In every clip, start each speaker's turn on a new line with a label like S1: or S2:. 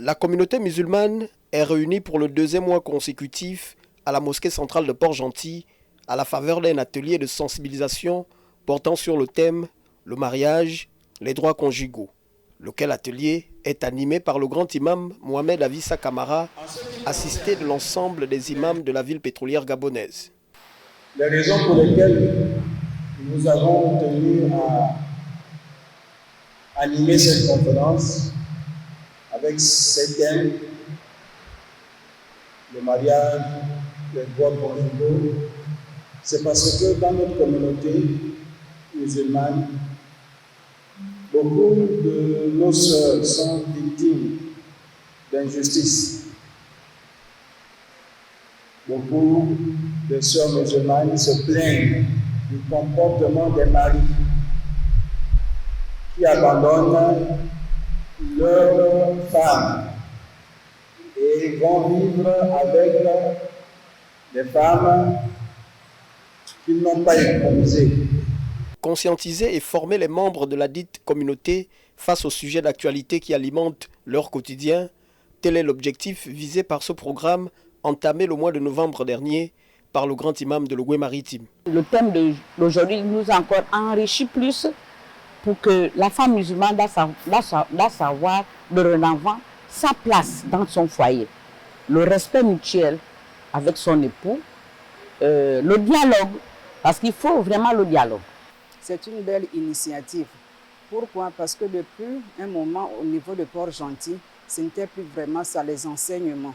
S1: La communauté musulmane est réunie pour le deuxième mois consécutif à la mosquée centrale de Port-Gentil à la faveur d'un atelier de sensibilisation portant sur le thème « Le mariage, les droits conjugaux », lequel atelier est animé par le grand imam Mohamed Avissa Kamara, assisté de l'ensemble des imams de la ville pétrolière gabonaise.
S2: Les raisons pour lesquelles nous avons tenu à animer cette conférence avec ces thèmes, le mariage, les droits conjugaux, c'est parce que dans notre communauté musulmane, beaucoup de nos sœurs sont victimes d'injustice. Beaucoup de sœurs musulmanes se plaignent du comportement des maris qui abandonnent leurs femmes et vont vivre avec des femmes qu'ils n'ont pas épousées.
S1: Conscientiser et former les membres de la dite communauté face aux sujets d'actualité qui alimentent leur quotidien, tel est l'objectif visé par ce programme entamé le mois de novembre dernier par le grand imam de l'Ogooué-Maritime.
S3: Le thème d'aujourd'hui nous a encore enrichi plus pour que la femme musulmane doit savoir dorénavant sa place dans son foyer, le respect mutuel avec son époux, le dialogue, parce qu'il faut vraiment le dialogue.
S4: C'est une belle initiative. Pourquoi? Parce que depuis un moment au niveau de Port-Gentil, ce n'était plus vraiment ça, les enseignements.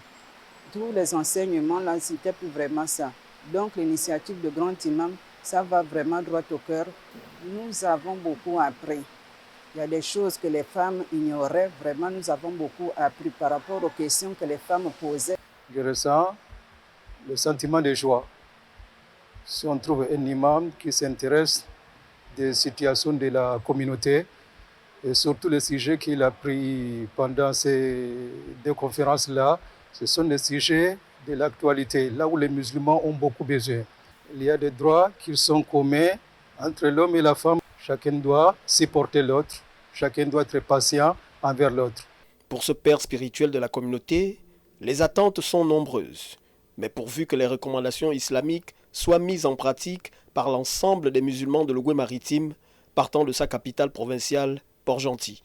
S4: Tous les enseignements, là, ce n'était plus vraiment ça. Donc l'initiative de Grand Imam, ça va vraiment droit au cœur. Nous avons beaucoup appris. Il y a des choses que les femmes ignoraient. Vraiment, nous avons beaucoup appris par rapport aux questions que les femmes posaient.
S5: Je ressens le sentiment de joie. Si on trouve un imam qui s'intéresse des situations de la communauté et surtout les sujets qu'il a pris pendant ces deux conférences-là, ce sont des sujets de l'actualité, là où les musulmans ont beaucoup besoin. Il y a des droits qui sont communs entre l'homme et la femme. Chacun doit supporter l'autre, chacun doit être patient envers l'autre.
S1: Pour ce père spirituel de la communauté, les attentes sont nombreuses, mais pourvu que les recommandations islamiques soient mises en pratique par l'ensemble des musulmans de l'Ogooué-Maritime, partant de sa capitale provinciale, Port-Gentil.